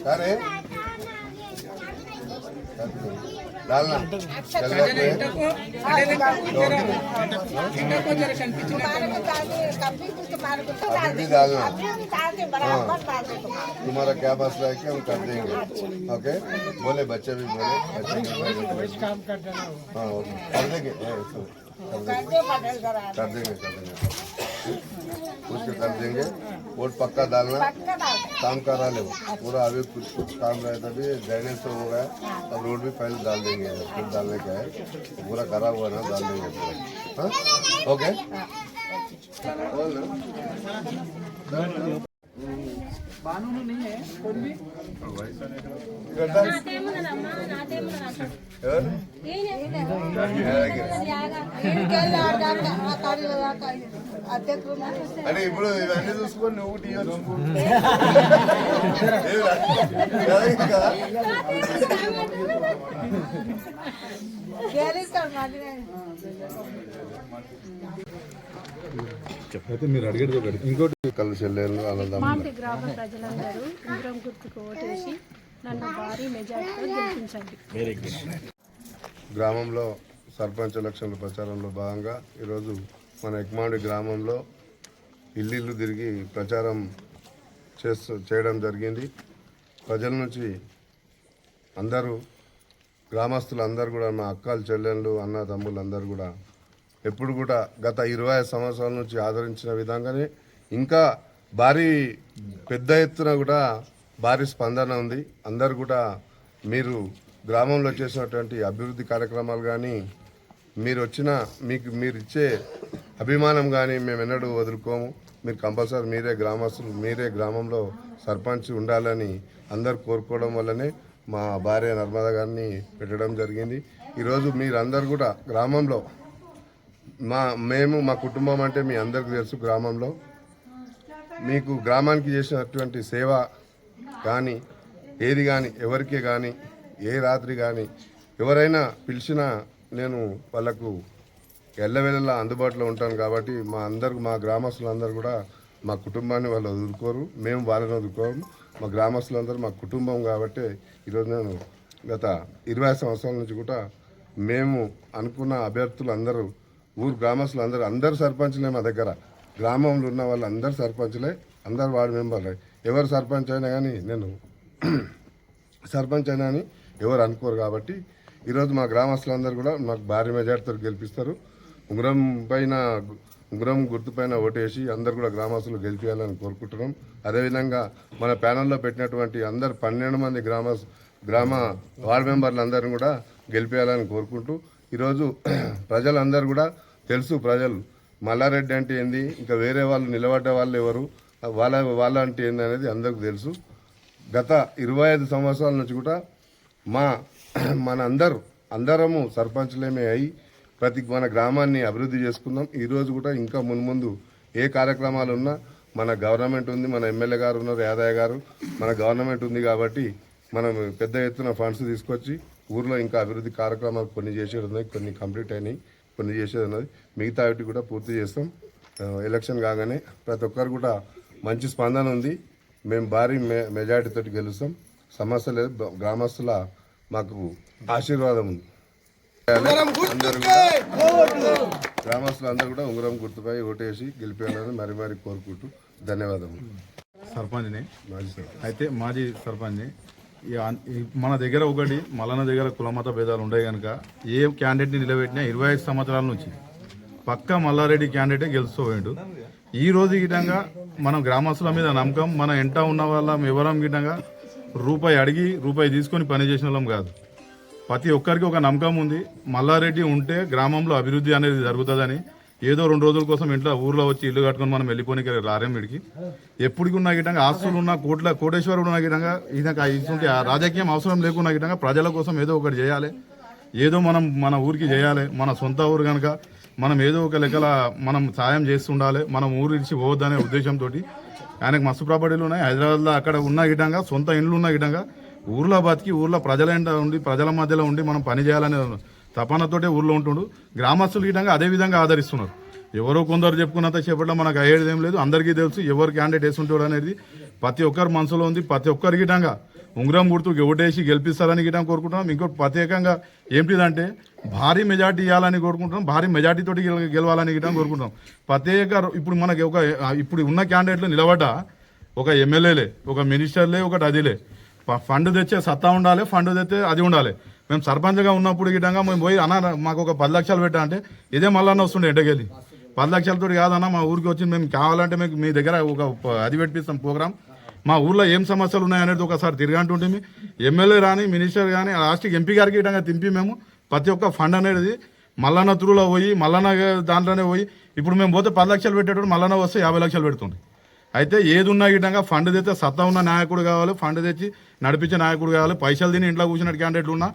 अरे डालना तुम्हारा क्या मसला है कि हम कर देंगे। ओके बोले बच्चे भी बोले हाँ कर देंगे उसके कर देंगे। वोट पक्का डालना काम करा ले पूरा। अभी कुछ काम रहता भी ड्रेनेज तो हो गया अब रोड भी पहले डाल देंगे। फिर डालने का है पूरा करा हुआ ना डाल देंगे पूरा। हाँ ओके बानू नहीं है कोई भी అరే ఇప్పుడు ఇవన్నీ చూసుకొని నువ్వు అయితే మీరు అడిగేది ఒకటి ఇంకోటి కలిసి మాంటి గ్రామ ప్రజలందరూ ఉంగరం గుర్తుకు ఓటేసి నన్ను భారీ మెజార్టీతో గెలిపించండి. గ్రామంలో సర్పంచ్ ఎలక్షన్ల ప్రచారంలో భాగంగా ఈరోజు మన ఎక్మాండి గ్రామంలో ఇల్లు తిరిగి ప్రచారం చేయడం జరిగింది. ప్రజల నుంచి అందరూ గ్రామస్తులు అందరూ కూడా మా అక్కలు చెల్లెళ్ళు అన్న తమ్ముళ్ళు అందరూ కూడా ఎప్పుడు కూడా గత 25 సంవత్సరాల నుంచి ఆదరించిన విధంగానే ఇంకా భారీ పెద్ద ఎత్తున కూడా భారీ స్పందన ఉంది. అందరు కూడా మీరు గ్రామంలో చేసినటువంటి అభివృద్ధి కార్యక్రమాలు కానీ మీరు వచ్చిన మీరు ఇచ్చే అభిమానం కానీ మేము ఎన్నడూ వదులుకోము. మీరు కంపల్సరీ మీరే గ్రామంలో సర్పంచ్ ఉండాలని అందరు కోరుకోవడం వల్లనే మా భార్య నర్మదా గారిని పెట్టడం జరిగింది. ఈరోజు మీరందరూ కూడా గ్రామంలో మా కుటుంబం అంటే మీ అందరికీ తెలుసు. గ్రామంలో మీకు గ్రామానికి చేసినటువంటి సేవ కానీ ఏది కానీ ఎవరికి కానీ ఏ రాత్రి కానీ ఎవరైనా పిలిచినా నేను వాళ్ళకు ఎల్లవేళలా అందుబాటులో ఉంటాను. కాబట్టి మా గ్రామస్తులందరూ కూడా మా కుటుంబాన్ని వాళ్ళు వదులుకోరు, మేము వాళ్ళని వదులుకోము. మా గ్రామస్తులందరూ మా కుటుంబం కాబట్టి ఈరోజు నేను గత 20 సంవత్సరాల నుంచి కూడా మేము అనుకున్న అభ్యర్థులు అందరూ గ్రామస్తులు అందరూ సర్పంచ్లే. మా దగ్గర గ్రామంలో ఉన్న వాళ్ళు అందరు సర్పంచ్లే, అందరు వార్డు మెంబర్లే. ఎవరు సర్పంచ్ అయినా కానీ నేను సర్పంచ్ అయినా అని ఎవరు అనుకోరు. కాబట్టి ఈరోజు మా గ్రామస్తులందరూ కూడా మాకు భారీ మెజార్టీతో గెలిపిస్తారు. ఉంగరం గుర్తుపైన ఓటేసి అందరు కూడా గ్రామస్తులు గెలిపించాలని కోరుకుంటున్నాం. అదేవిధంగా మన ప్యానల్లో పెట్టినటువంటి అందరు 12 మంది గ్రామ వార్డు మెంబర్లు అందరిని కూడా గెలిపించాలని కోరుకుంటూ ఈరోజు ప్రజలందరూ కూడా తెలుసు. ప్రజలు మల్లారెడ్డి అంటే ఏంది, ఇంకా వేరే వాళ్ళు నిలబడ్డ వాళ్ళు ఎవరు, వాళ్ళ అంటే ఏంది అనేది అందరికీ తెలుసు. గత 25 సంవత్సరాల నుంచి కూడా అందరము సర్పంచ్లేమే అయి మన గ్రామాన్ని అభివృద్ధి చేసుకుందాం. ఈరోజు కూడా ఇంకా మున్ముందు ఏ కార్యక్రమాలు ఉన్నా మన గవర్నమెంట్ ఉంది, మన ఎమ్మెల్యే గారు ఉన్నారు, యాదయ్య గారు, మన గవర్నమెంట్ ఉంది. కాబట్టి మనం పెద్ద ఎత్తున ఫండ్స్ తీసుకొచ్చి ఊర్లో ఇంకా అభివృద్ధి కార్యక్రమాలు కొన్ని చేసేది ఉన్నాయి, కొన్ని కంప్లీట్ అయినాయి, కొన్ని చేసేది ఉన్నది. మిగతా వాటి కూడా పూర్తి చేస్తాం. ఎలక్షన్ కాగానే ప్రతి ఒక్కరు కూడా మంచి స్పందన ఉంది. మేము భారీ మెజార్టీతో గెలుస్తాం. సమస్య లేదు. గ్రామస్తుల మాకు ఆశీర్వాదం ఉంది. గ్రామస్తులు అందరూ కూడా ఉంగరం గుర్తుపై ఓటేసి గెలిపేయాలని మరీ కోరుకుంటూ ధన్యవాదములు. సర్పంచ్ని అయితే మాజీ సర్పంచ్ని మన దగ్గర ఒకటి మల్లన్న దగ్గర కులమత భేదాలు ఉండే కనుక ఏ క్యాండిడేట్ని నిలబెట్టినా 25 సంవత్సరాల నుంచి పక్కా మల్లారెడ్డి క్యాండిడేటే గెలుస్తూ ఈ రోజు గిటంగా మనం గ్రామస్తుల మీద నమ్మకం, మన ఎంట ఉన్న వాళ్ళం ఎవరం గిటంగా రూపాయి అడిగి రూపాయి తీసుకొని పనిచేసిన వాళ్ళం కాదు. ప్రతి ఒక్కరికి ఒక నమ్మకం ఉంది. మల్లారెడ్డి ఉంటే గ్రామంలో అభివృద్ధి అనేది జరుగుతుందని. ఏదో 2 రోజుల కోసం ఇంట్లో ఊర్లో వచ్చి ఇల్లు కట్టుకొని మనం వెళ్ళిపోయిన రారేం వీడికి. ఎప్పటికి ఉన్న గిటంగా ఆస్తులు ఉన్న కోటేశ్వరుడు ఉన్న గిటంగా ఇటువంటి రాజకీయం అవసరం లేకున్నా గిటంగా ప్రజల కోసం ఏదో ఒకటి చేయాలి, ఏదో మనం మన ఊరికి చేయాలి. మన సొంత ఊరు కనుక మనం ఏదో ఒక లెక్కల మనం సాయం చేస్తుండాలి, మనం ఊరు ఇచ్చి పోవద్దనే ఉద్దేశంతో ఆయనకు మస్తు ప్రాపర్టీలు ఉన్నాయి. హైదరాబాద్లో అక్కడ ఉన్న గిటంగా సొంత ఇండ్లు ఉన్న గిటంగా ఊర్లో బతికి ఊర్లో ప్రజల ఉండి ప్రజల మధ్యలో ఉండి మనం పని చేయాలనే తపనతోటే ఊర్లో ఉంటుండు. గ్రామస్తులు గిటంగా అదే విధంగా ఆదరిస్తున్నారు. ఎవరో కొందరు చెప్పుకున్నంత చేపట్ల మనకు అయ్యేది ఏం లేదు. అందరికీ తెలుసు ఎవరు క్యాండిడేట్ వేసుకుంటాడు అనేది ప్రతి ఒక్కరి మనసులో ఉంది. ప్రతి ఒక్కరి గిటంగా ఉంగరం గుర్తు ఓటేసి గెలిపిస్తారని గిటం కోరుకుంటున్నాం. ఇంకోటి ప్రత్యేకంగా ఏంటిదంటే భారీ మెజార్టీ ఇవ్వాలని కోరుకుంటున్నాం. భారీ మెజార్టీతోటి గెలవాలని గిటం కోరుకుంటున్నాం. ప్రత్యేక ఇప్పుడు మనకి ఇప్పుడు ఉన్న క్యాండిడేట్లు నిలబడ్డ ఒక ఎమ్మెల్యేలే, ఒక మినిస్టర్లే, ఒకటి అదిలే. ఫండ్ తెచ్చే సత్తా ఉండాలి, ఫండ్ తెచ్చే అది ఉండాలి. మేము సర్పంచ్గా ఉన్నప్పుడు గిటంగా మేము పోయి అన్న మాకు ఒక 10 లక్షలు పెట్టా అంటే ఇదే మళ్ళీ వస్తుండే ఎంటకెళ్ళి 10 లక్షలతో కాదన్నా మా ఊరికి వచ్చి మేము కావాలంటే మీకు మీ దగ్గర ఒక అది పెట్టిస్తాం ప్రోగ్రామ్, మా ఊర్లో ఏం సమస్యలు ఉన్నాయనేది ఒకసారి తిరగంటుంటే ఎమ్మెల్యే కానీ మినిస్టర్ కానీ లాస్ట్కి ఎంపీ గారికి విధంగా తింపి మేము ప్రతి ఒక్క ఫండ్ అనేది మల్లన్న త్రూలో పోయి మల్లన్న దాంట్లోనే పోయి ఇప్పుడు మేము పోతే 10 లక్షలు పెట్టేటప్పుడు మల్లన్న వస్తే 50 లక్షలు పెడుతుంది. అయితే ఏది ఉన్నా గిటంగా ఫండ్ తెస్తే సత్తా ఉన్న నాయకుడు కావాలి, ఫండ్ తెచ్చి నడిపించే నాయకుడు కావాలి. పైసలు తిని ఇంట్లో కూర్చున్న క్యాండిడేట్లు ఉన్నా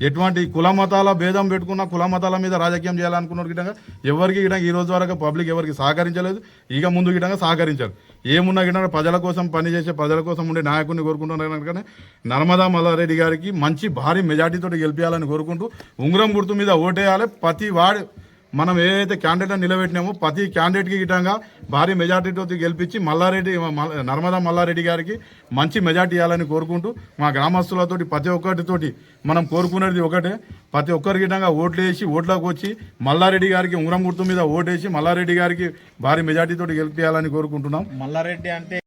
ఎటువంటి కుల మతాల భేదం పెట్టుకున్న కుల మతాల మీద రాజకీయం చేయాలనుకున్న గిటంగా ఎవరికి గిటంగా ఈ రోజు వరకు పబ్లిక్ ఎవరికి సహకరించలేదు, ఇక ముందు గిటంగా సహకరించారు. ఏమున్నా గిటంగా ప్రజల కోసం పనిచేసే ప్రజల కోసం ఉండే నాయకుడిని కోరుకుంటున్నారు కనుక నర్మదా మల్లారెడ్డి గారికి మంచి భారీ మెజార్టీతో గెలిపించాలని కోరుకుంటూ ఉంగరం గుర్తు మీద ఓటేయాలి. ప్రతి వాడు మనం ఏదైతే క్యాండిడేట్ నిలబెట్టినామో ప్రతి క్యాండిడేట్కి గిటంగా భారీ మెజార్టీతో గెలిపించి నర్మదా మల్లారెడ్డి గారికి మంచి మెజార్టీ ఇవ్వాలని కోరుకుంటూ మా గ్రామస్తులతోటి ప్రతి ఒక్కటితోటి మనం కోరుకునేది ఒకటే, ప్రతి ఒక్కరి గిటంగా ఓట్లు వేసి ఓట్లోకి వచ్చి మల్లారెడ్డి గారికి ఉంగరం గుర్తు మీద ఓటేసి మల్లారెడ్డి గారికి భారీ మెజార్టీతో గెలిపించాలని కోరుకుంటున్నాం. మల్లారెడ్డి అంటే